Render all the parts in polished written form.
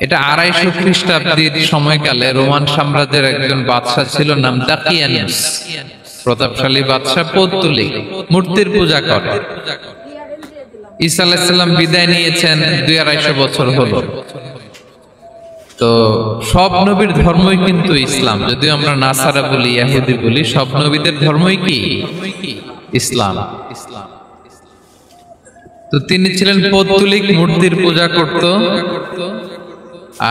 এটা 250 খ্রিস্টাব্দের সময়কালে রোমান সাম্রাজ্যের একজন বাদশা ছিল, নাম দাকিয়ানুস। প্রতাপশালী বাদশা, পৌত্তলিক, মূর্তির পূজা করে। ঈসা আলাইহিস সালাম বিদায় নিয়েছেন 250 বছর হলো। তো সব নবীর ধর্মই কিন্তু ইসলাম, যদিও আমরা নাসারা বলি, ইহুদি বলি, সব নবীদের ধর্মই কি ইসলাম। তো তিনি ছিলেন পৌত্তলিক, মূর্তির পূজা করত।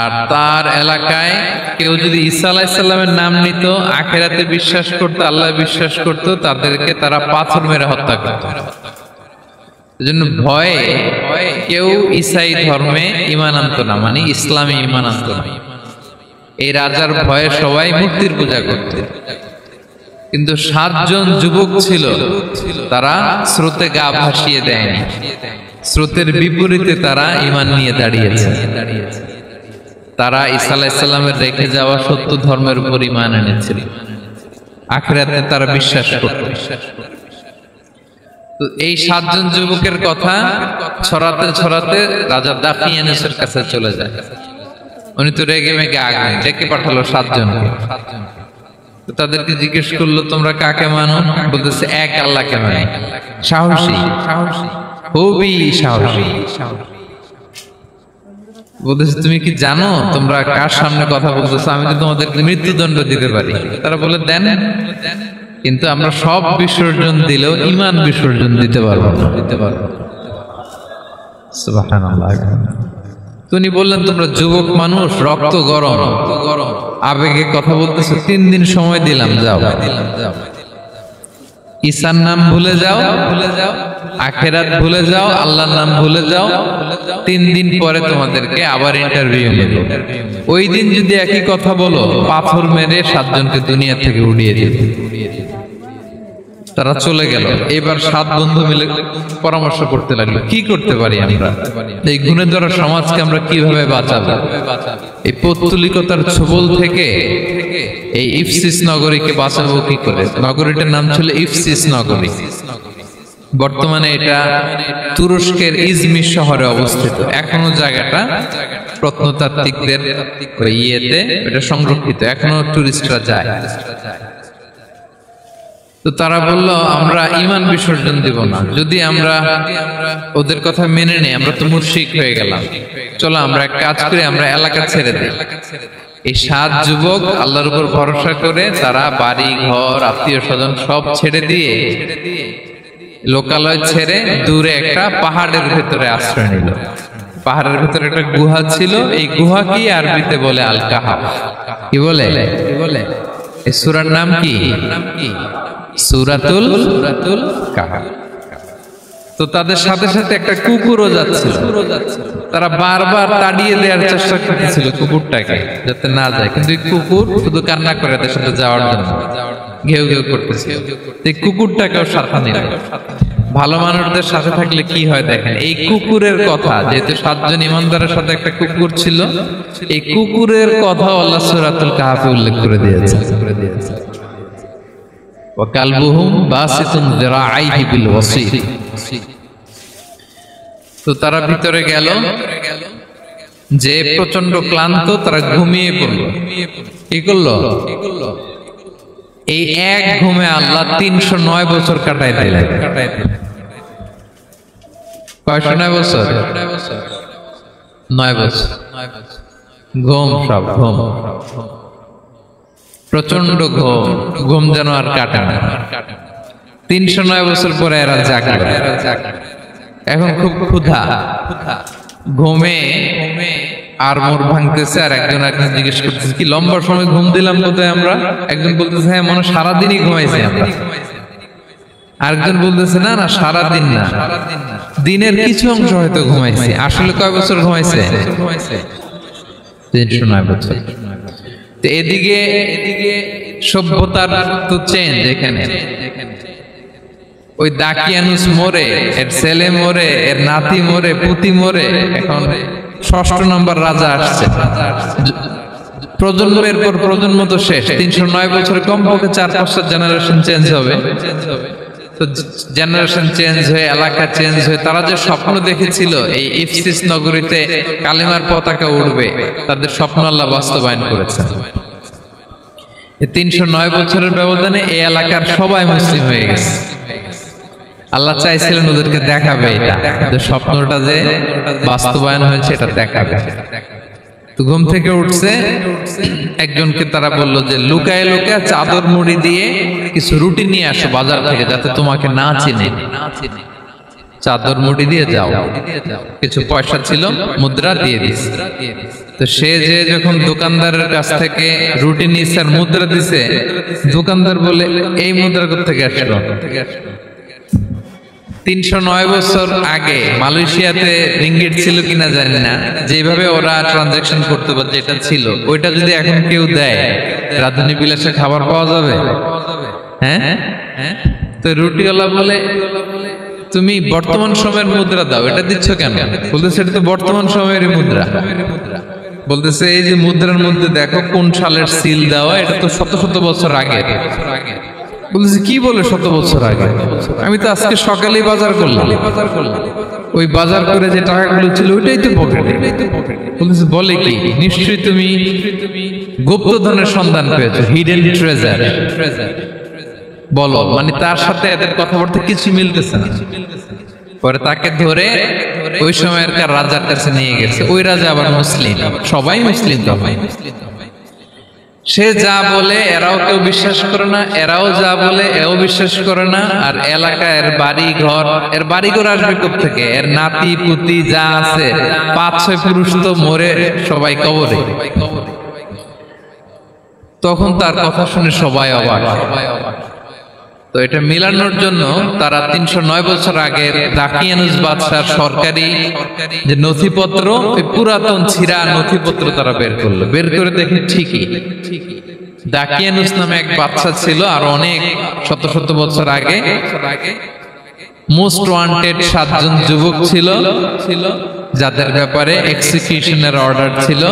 আর তার এলাকায় কেউ যদি ঈসা আলাইহিস সালামের নাম নিত, আখিরাতে বিশ্বাস করত, আল্লাহ বিশ্বাস করত, তাদেরকে তারা পাথর মেরে হত্যা করত। এজন্য ভয়ে কেউ ঈসাই ধর্মে ঈমান আনত না, মানে ইসলামে ঈমান আনত না। এই রাজার ভয়ে সবাই মূর্তির পূজা করত। কিন্তু 7 জন যুবক ছিল, তারা স্রোতে গা ভাসিয়ে দেয়নি। স্রোতের বিপরীতে তারা ঈমান নিয়ে দাঁড়িয়েছে। তারা ঈসা আলাইহিস সালামের রেখে যাওয়া সত্য ধর্মের উপর ঈমান এনেছিল, আখিরাতে তারা বিশ্বাস করত। তো এই 7 জন যুবকের কথা ছড়াতে ছড়াতে রাজা দাকিয়ানুসের কাছে চলে যায়। উনি তো রেগে মেগে আগুন ডেকে পাঠালো 7 জনকে। তো তাদেরকে জিজ্ঞেস করলো, তোমরা কাকে মানো? বলতেছে এক আল্লাহকে মানি। সাহসী, খুবই সাহসী। বলতেছে তুমি কি জানো তোমরা কার সামনে কথা বলতেছো? আমি তো তোমাদেরকে মৃত্যুদণ্ড দিতে পারি। তারা বলে দেন, কিন্তু আমরা সব বিসর্জন দিলেও ঈমান বিসর্জন দিতে পারবো না। সুবহানাল্লাহ। তিনি বললেন, তোমরা যুবক মানুষ, রক্ত গরম, আবেগে কথা বলতেছো, 3 দিন সময় দিলাম, যাও। ঈসার নাম ভুলে যাও, আখিরাত ভুলে যাও, আল্লাহর নাম ভুলে যাও। 3 দিন পরে তোমাদেরকে আবার ইন্টারভিউ নেব। ওই দিন যদি একই কথা বলো, পাথর মেরে 7 জনকে দুনিয়া থেকে উড়িয়ে দেব। তারা চলে গেল। এবার 7 বন্ধু মিলে পরামর্শ করতে লাগলো, কি করতে পারি আমরা, এই গুণে ধরা সমাজকে আমরা কিভাবে বাঁচাবো, এই পৌত্তলিকতার ছোবল থেকে এই ইফসিস নগরীকে বাঁচাবো কি করে। নগরীটার নাম ছিল ইফসিস নগরী। বর্তমানে এটা তুরস্কের ইজমির শহরে অবস্থিত। এখনো জায়গাটা প্রত্নতাত্ত্বিকদের ইয়েতে এটা সংরক্ষিত, এখনো টুরিস্টরা যায়। তো তারা বলল, আমরা ঈমান বিসর্জন দিব না, যদি আমরা ওদের কথা মেনে নেই আমরা তো মুশরিক হয়ে গেলাম। চলো আমরা এক কাজ করি, আমরা এলাকা ছেড়ে দিই। এই 7 যুবক আল্লাহর উপর ভরসা করে তারা বাড়ি ঘর আত্মীয় স্বজন সব ছেড়ে দিয়ে, লোকালয় ছেড়ে দূরে একটা পাহাড়ের ভেতরে আশ্রয় নিল। পাহাড়ের ভেতরে একটা গুহা ছিল। এই গুহা কি আরবিতে বলে আল কাহাফ। কি বলে? এই সূরার নাম কি? সূরাতুল কাহাফ। তো তাদের সাথে সাথে একটা কুকুরও যাচ্ছিল। তারা বারবার তাড়িয়ে দেওয়ার চেষ্টা করতেছিল কুকুরটাকে, যাতে না যায়, কিন্তু এই কুকুর শুধু কান্না করে তাদের সাথে যাওয়ার জন্য ঘেউ ঘেউ করতেছিল। এই কুকুরটাকেও সাথে নিল। ভালো মানুষদের সাথে থাকলে কি হয় দেখেন, এই কুকুরের কথা, যেহেতু 7 জন ইমানদারের সাথে একটা কুকুর ছিল, এই কুকুরের কথা আল্লাহ সূরাতুল কাহাফে উল্লেখ করে দিয়েছে। ওয়া কালবুহুম বাসিতুন যিরাআইহি বিল ওয়াসিদ। তো তারা ভিতরে গেল, যে প্রচন্ড ক্লান্ত, তারা ঘুমিয়ে পড়ল। কি করলো? এই এক ঘুমে আল্লাহ 309 বছর কাটাই দিলেন। কয়শো 9 বছর? 9 বছর ঘুম, সব ঘুম, প্রচন্ড ঘুম, ঘুম যেন আর কাটে না। 309 বছর পরে এরা জাগলো। এখন খুব ক্ষুধা, ঘুমে আর মোর ভাঙতেছে। আর একজন জিজ্ঞেস করতেছে, কি লম্বা সময় ঘুম দিলাম কোথায় আমরা? একজন বলতেছে, হ্যাঁ মনে সারাদিনই ঘুমাইছি আমরা। আরেকজন বলতেছে, না না সারাদিন না, দিনের কিছু অংশ হয়তো ঘুমাইছি। আসলে কয় বছর ঘুমাইছে? 309 বছর। তো এদিকে সভ্যতার তো চেঞ্জ। এখানে ওই দাকিয়ানুস মরে, এর ছেলে মরে, এর নাতি মরে, পুতি মরে, এখন 6ষ্ঠ নম্বর রাজা আসছে। প্রজন্মের পর প্রজন্ম তো শেষ। 309 বছরে কমপক্ষে 4-5টা জেনারেশন চেঞ্জ হবে। তো তো জেনারেশন চেঞ্জ হয়ে, এলাকা চেঞ্জ হয়ে তারা যে স্বপ্ন দেখেছিল এই ইফসিস নগরীতে কালিমার পতাকা উড়বে, তাদের স্বপ্ন আল্লাহ বাস্তবায়ন করেছেন। 309 বছরের ব্যবধানে এই এলাকার সবাই মুসলিম হয়ে গেছে। আল্লাহ চাইছিলেন ওদেরকে দেখাবে এটা, যে স্বপ্নটা যে বাস্তবায়ন হয়েছে এটা দেখাবে। তো ঘুম থেকে উঠছে, একজনকে তারা বলল যে লুকায় লুকায় চাদর মুড়ি দিয়ে কিছু রুটি নিয়ে আসো বাজার থেকে, যাতে তোমাকে না চিনে। চাদর মুড়ি দিয়ে যাও। কিছু পয়সা ছিল, মুদ্রা দিয়ে দিস। তো সে যে যখন দোকানদারের কাছ থেকে রুটি নিচ্ছে আর মুদ্রা দিছে, দোকানদার বলে এই মুদ্রা কোথেকে আসলো? 309 বছর আগে মালয়েশিয়াতে রিঙ্গিট ছিল কিনা জানি না, যেভাবে ওরা ট্রানজাকশন করতে পারছে এটা ছিল, ওইটা যদি এখন কেউ দেয় রাধুনী বিলাসে খাবার পাওয়া যাবে? হ্যাঁ। তো রুটিওয়ালা বলে তুমি বর্তমান সময়ের মুদ্রা দাও, এটা দিচ্ছ কেন? বলতেছে এটা তো বর্তমান সময়ের মুদ্রা। বলতেছে এই যে মুদ্রার মধ্যে দেখো কোন সালের সিল দেওয়া, এটা তো শত শত বছর আগে। বলতেছে কি বলে শত বছর আগে? আমি তো আজকে সকালেই বাজার করলাম, ওই বাজার করে যে টাকাগুলো ছিল ওইটাই তো পকেটে। বলতেছে বলে কি? নিশ্চয়ই তুমি গুপ্তধনের সন্ধান পেয়েছো, হিডেন ট্রেজার। বলো, মানে তার সাথে এদের কথাবার্তা কিছু মিলতেছে না। পরে তাকে ধরে ওই সময়ের রাজার কাছে নিয়ে গেছে। ওই রাজা আবার মুসলিম, সবাই মুসলিম তখন। সে যা বলে এরাও কেউ বিশ্বাস করে না, এরাও যা বলে এও বিশ্বাস করে না। আর এলাকা এর বাড়ি ঘর, এর বাড়ি ঘর আসবে কোত্থেকে? এর নাতি পুতি যা আছে 5-6 পুরুষ তো মরে সবাই কবরে। তখন তার কথা শুনে সবাই অবাক। তো এটা মিলানোর জন্য তারা 309 বছর আগের দাকিয়ানুস বাদশার সরকারি যে নথিপত্র, ওই পুরাতন ছিঁড়া নথিপত্র তারা বের করলো। বের করে দেখে ঠিকই দাকিয়ানুস নামে এক বাদশা ছিল, আর অনেক শত শত বছর আগে মোস্ট ওয়ান্টেড 7 জন যুবক ছিল, যাদের ব্যাপারে এক্সিকিউশনের অর্ডার ছিল।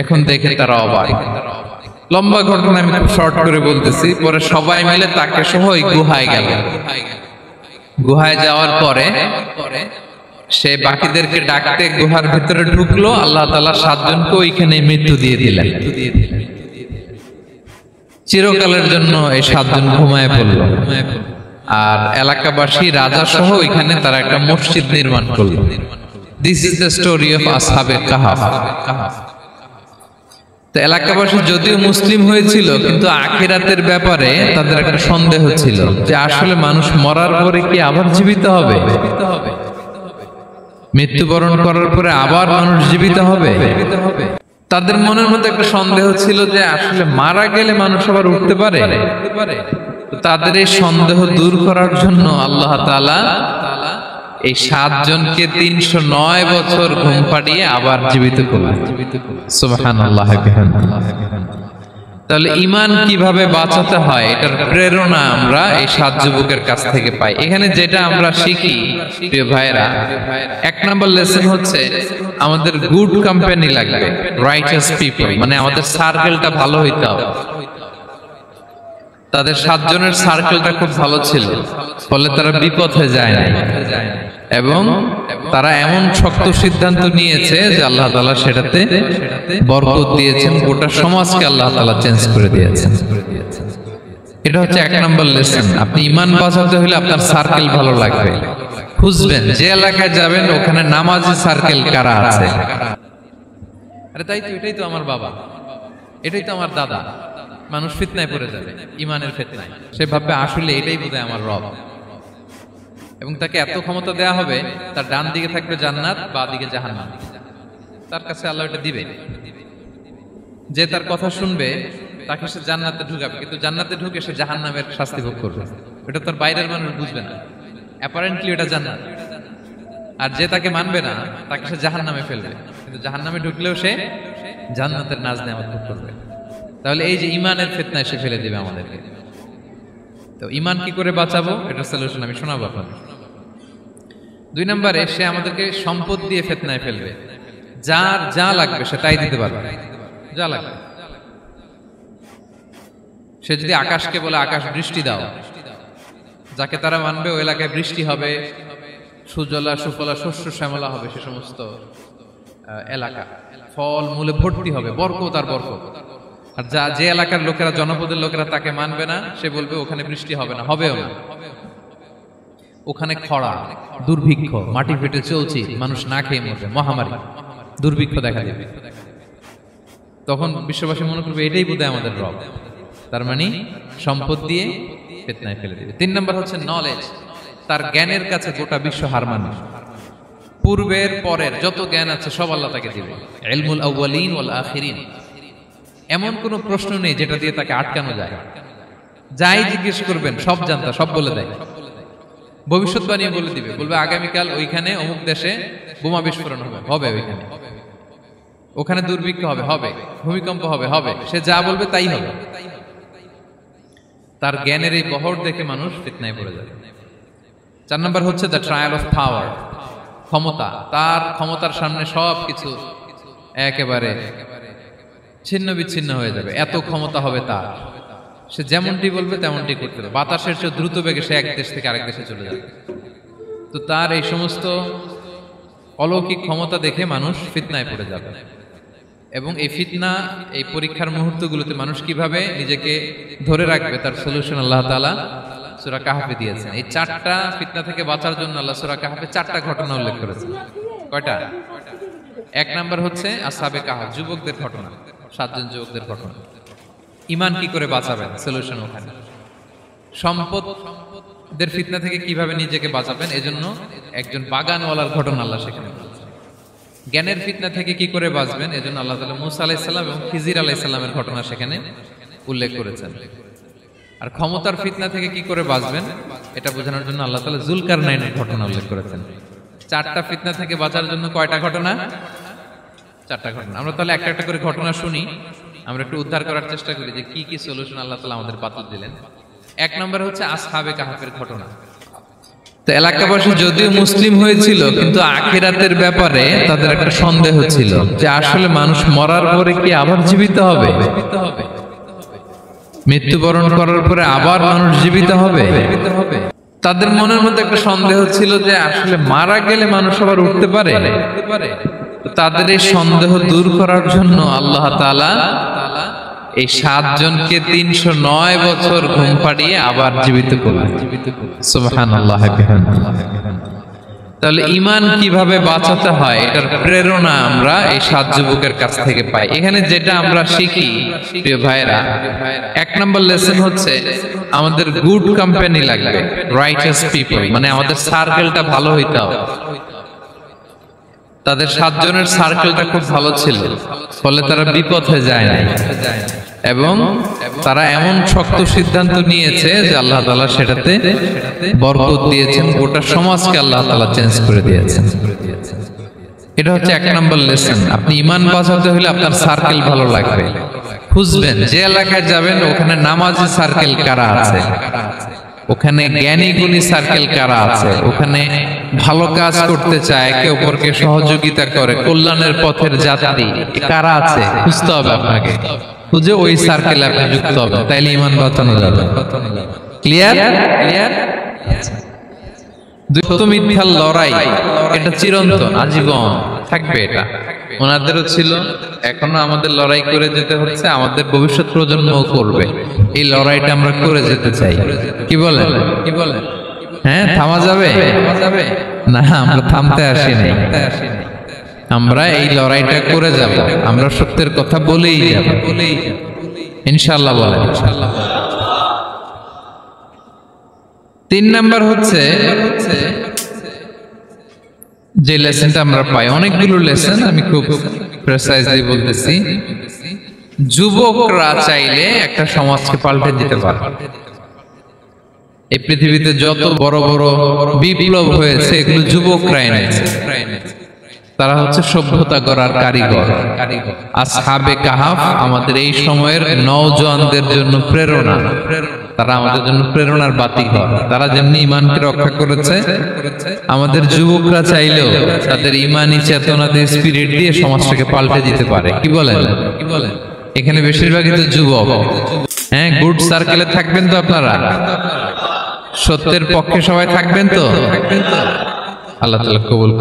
এখন দেখে তারা অবাক। লম্বা ঘটনা আমি খুব শর্ট করে বলতেছি। পরে সবাই মিলে তাকে সহ ওই গুহায় গেল। গুহায় যাওয়ার পরে সে বাকিদেরকে ডাকতে গুহার ভিতরে ঢুকলো। আল্লাহ তাআলা 7 জনকে ওইখানে মৃত্যু দিয়ে দিলেন। চিরকালের জন্য এই 7 জন ঘুমায় পড়লো। আর এলাকাবাসী রাজা সহ ওইখানে তারা একটা মসজিদ নির্মাণ করলো। This is the story of আসহাবে কাহাফ। তো এলাকাবাসী যদিও মুসলিম হয়েছিল, কিন্তু আখিরাতের ব্যাপারে তাদের একটা সন্দেহ ছিল যে আসলে মানুষ মরার পরে কি আবার জীবিত হবে? মৃত্যুবরণ করার পরে আবার মানুষ জীবিত হবে? তাদের মনের মধ্যে একটা সন্দেহ ছিল যে আসলে মারা গেলে মানুষ আবার উঠতে পারে। তাদের এই সন্দেহ দূর করার জন্য আল্লাহ তাআলা এই 7 জনকে 309 বছর ঘুম পাড়িয়ে আবার জীবিত করলেন। সুবহানাল্লাহ। তাহলে ঈমান কিভাবে বাঁচাতে হয় এটার প্রেরণা আমরা এই 7 যুবকের কাছ থেকে পাই। এখানে যেটা আমরা শিখি প্রিয় ভাইরা, 1 নম্বর লেসন হচ্ছে আমাদের গুড কোম্পানি লাগবে, রাইটাস পিপল, মানে আমাদের সার্কেলটা ভালো হইতে হবে। তাদের 7 জনের সার্কেলটা খুব ভালো ছিল, ফলে তারা বিপথে যায় না, এবং তারা এমন শক্ত সিদ্ধান্ত নিয়েছে যে আল্লাহ তাআলা সেটাতে বরকত দিয়েছেন, গোটা সমাজকে আল্লাহ তাআলা চেঞ্জ করে দিয়েছেন। এটা হচ্ছে 1 নম্বর লেসন। আপনি ঈমান বাঁচাতে হলে আপনার সার্কেল ভালো লাগবে। খুঁজবেন যে এলাকায় যাবেন ওখানে নামাজি সার্কেল কারা আছে। আরে তাই তো, এটাই তো আমার বাবা, এটাই তো আমার দাদা। মানুষ ফিতনায় পড়ে যাবে, ঈমানের ফিতনায়। সে ভাববে আসলে এটাই বোধহয় আমার রব, এবং তাকে এত ক্ষমতা দেয়া হবে তার ডান দিকে থাকবে জান্নাত, বাঁ দিকে জাহান্নাম। তার কাছে আল্লাহ এটা দিবে, যে তার কথা শুনবে তাকে সে জান্নাতে ঢুকাবে, কিন্তু জান্নাতে ঢুকে সে জাহান্নামের শাস্তি ভোগ করবে। এটা তার বাইরের মানুষ বুঝবে না, অ্যাপারেন্টলি এটা জান্নাত। আর যে তাকে মানবে না তাকে সে জাহান্নামে ফেলবে, কিন্তু জাহান্নামে ঢুকলেও সে জান্নাতের নাজ নেয়ামত ভোগ করবে। তাহলে এই যে ঈমানের ফিতনায় সে ফেলে দিবে আমাদেরকে। তো ঈমান কি করে বাঁচাবো, এটা সলিউশন আমি শোনাবো আপনাদের। 2 নম্বরে সে আমাদেরকে সম্পদ দিয়ে ফিতনায় ফেলবে। যার যা লাগবে সে তাই দিতে পারবে, যা লাগবে। সে যদি আকাশকে বলে আকাশ বৃষ্টি দাও, যাকে তারা মানবে ওই এলাকায় বৃষ্টি হবে, সুজলা সুফলা শস্য শ্যামলা হবে, সে সমস্ত এলাকা ফল মূলে ভর্তি হবে, বরকত আর বরকত। আর যে এলাকার লোকেরা, জনপদের লোকেরা তাকে মানবে না, সে বলবে ওখানে বৃষ্টি হবে না, হবেও না, ওখানে খরা, দুর্ভিক্ষ, মাটি ফেটে চলছে, মানুষ না খেয়ে মরবে, মহামারী, দুর্ভিক্ষ দেখা দেবে। তখন বিশ্ববাসী মনে করবে এটাই বোধহয় আমাদের রব। তার মানে সম্পদ দিয়ে ফিতনায় ফেলে দেবে। 3 নম্বর হচ্ছে নলেজ, তার জ্ঞানের কাছে গোটা বিশ্ব হার মানবে। পূর্বের পরের যত জ্ঞান আছে সব আল্লাহ তাকে দিবে। ইলমুল আউয়ালিন ওয়াল আখিরিন, এমন কোন প্রশ্ন নেই যেটা দিয়ে তাকে আটকানো যায়। যাই জিজ্ঞেস করবেন সব জানতা, সব বলে দেয়। ভবিষ্যৎবাণী বলে দিবে, বলবে আগামীকাল ওইখানে অমুক দেশে বোমা বিস্ফোরণ হবে, হবে ওইখানে, ওখানে দুর্ভিক্ষ হবে, হবে ভূমিকম্প হবে, হবে, সে যা বলবে তাই হবে। তার জ্ঞানের এই বহর দেখে মানুষ ফিতনায় পড়ে যাবে। 4 নম্বর হচ্ছে দ্য ট্রায়াল অফ পাওয়ার, ক্ষমতা। তার ক্ষমতার সামনে সবকিছু একেবারে ছিন্ন বিচ্ছিন্ন হয়ে যাবে, এত ক্ষমতা হবে তার। সে যেমনটি বলবে তেমনটি করতে হবে, বাতাসের চেয়ে দ্রুত বেগে সে এক দেশ থেকে আরেক দেশে চলে যাবে। তো তার এই সমস্ত অলৌকিক ক্ষমতা দেখে মানুষ ফিতনায় পড়ে যাবে। এবং এই ফিতনা, এই পরীক্ষার মুহূর্তগুলোতে মানুষ কিভাবে নিজেকে ধরে রাখবে তার সলিউশন আল্লাহ তাআলা সূরা কাহফে দিয়েছেন। এই 4টা ফিতনা থেকে বাঁচার জন্য আল্লাহ সূরা কাহফে 4টা ঘটনা উল্লেখ করেছেন। কয়টা? 1 নাম্বার হচ্ছে আসহাবে কাহফ, যুবকদের ঘটনা, 7 জন যুবকদের ঘটনা। ঈমান কি করে বাঁচাবেন, সলিউশন ওখানে। সম্পদের ফিতনা থেকে কিভাবে নিজেকে বাঁচাবেন, এজন্য একজন বাগানওয়ালার ঘটনা আল্লাহ সেখানে বলেছেন। জ্ঞানের ফিতনা থেকে কি করে বাঁচবেন, এজন্য আল্লাহ তাআলা মুসা আলাইহিস সালাম এবং খিজির আলাইহিস সালামের ঘটনা সেখানে উল্লেখ করেছেন। আর ক্ষমতার ফিতনা থেকে কি করে বাঁচবেন এটা বোঝানোর জন্য আল্লাহ তাআলা যুলকারনাইনের ঘটনা উল্লেখ করেছেন। 4টা ফিতনা থেকে বাঁচার জন্য কয়টা ঘটনা? 4টা ঘটনা। আমরা তাহলে একটা একটা করে ঘটনা শুনি, আমরা একটু উদ্ধার করার চেষ্টা করি যে কি কি সলিউশন আল্লাহ তাআলা আমাদের বাতল দিলেন। 1 নম্বরে হচ্ছে আসহাবে কাহফের ঘটনা। তো এলাকাবাসী যদিও মুসলিম হয়েছিল, কিন্তু আখিরাতের ব্যাপারে তাদের একটা সন্দেহ ছিল যে আসলে মানুষ মরার পরে কি আবার জীবিত হবে, মৃত্যুবরণ করার পরে আবার মানুষ জীবিত হবে। তাদের মনের মধ্যে একটা সন্দেহ ছিল যে আসলে মারা গেলে মানুষ আবার উঠতে পারে। তাদের এই সন্দেহ দূর করার জন্য আল্লাহ তাআলা এই 7 জনকে 309 বছর ঘুম পাড়িয়ে আবার জীবিত করলেন। সুবহানাল্লাহ। তাহলে ঈমান কিভাবে বাঁচাতে হয় এটার প্রেরণা আমরা এই 7 যুবকের কাছ থেকে পাই। এখানে যেটা আমরা শিখি প্রিয় ভাইরা, 1 নম্বর লেসন হচ্ছে আমাদের গুড কোম্পানি লাগবে, রাইটাস পিপল, মানে আমাদের সার্কেলটা ভালো হইতে হবে। তাদের 7 জনের সার্কেলটা খুব ভালো ছিল, ফলে তারা বিপথে যায় না এবং তারা এমন শক্ত সিদ্ধান্ত নিয়েছে যে আল্লাহ তাআলা সেটাতে বরকত দিয়েছেন, গোটা সমাজকে আল্লাহ তাআলা চেঞ্জ করে দিয়েছেন। এটা হচ্ছে 1 নম্বর লেসন। আপনি ঈমান বাঁচাতে হলে আপনার সার্কেল ভালো লাগবে। খুঁজবেন, যে এলাকায় যাবেন ওখানে নামাজি সার্কেল কারা আছে, ওখানে জ্ঞানী গুণী সার্কেল কারা আছে, ওখানে ভালো কাজ করতে চায়, একে অপরকে সহযোগিতা করে, কল্যাণের পথের যাত্রী কারা আছে খুঁজতে হবে আপনাকে। খুঁজে ওই সার্কেলে আপনি যুক্ত হবেন, তাইলে ঈমান বাঁচানো যাবে। ক্লিয়ার? সত্য মিথ্যার লড়াই, এটা চিরন্তন, আজীবন থাকবে। এটা ওনাদেরও ছিল, এখনো আমাদের লড়াই করে যেতে হচ্ছে, আমাদের ভবিষ্যৎ প্রজন্মও করবে। এই লড়াইটা আমরা করে যেতে চাই। কি বলেন? হ্যাঁ, থামা যাবে না? আমরা থামতে আসি নাই, আমরা এই লড়াইটা করে যাব। আমরা সত্যের কথা বলেই যাব ইনশাআল্লাহ। বলেন ইনশাআল্লাহ। 3 নাম্বার হচ্ছে যে লেসনটা আমরা পাই, অনেকগুলো লেসন, আমি খুব প্রেসাইজলি বলতেছি। যুবকরা চাইলে একটা সমাজকে পাল্টে দিতে পারে। এই পৃথিবীতে যত বড় বড় বিপ্লব হয়েছে এগুলো যুবকরা এনেছে। তারা হচ্ছে সভ্যতা গড়ার কারিগর। আসহাবে কাহাফ আমাদের এই সময়ের নওজওয়ানদের জন্য প্রেরণা। তারা আমাদের জন্য প্রেরণার বাতিঘর। তারা যেমনি ঈমানকে রক্ষা করেছে, আমাদের যুবকরা চাইলেও তাদের ঈমানি চেতনাতে স্পিরিট দিয়ে সমাজটাকে পাল্টে দিতে পারে। কি বলেন? এখানে বেশিরভাগই তো যুবক। হ্যাঁ, গুড সার্কেলে থাকবেন তো আপনারা। সত্যের পক্ষে সবাই থাকবেন তো? আল্লাহ তাআলা কবুল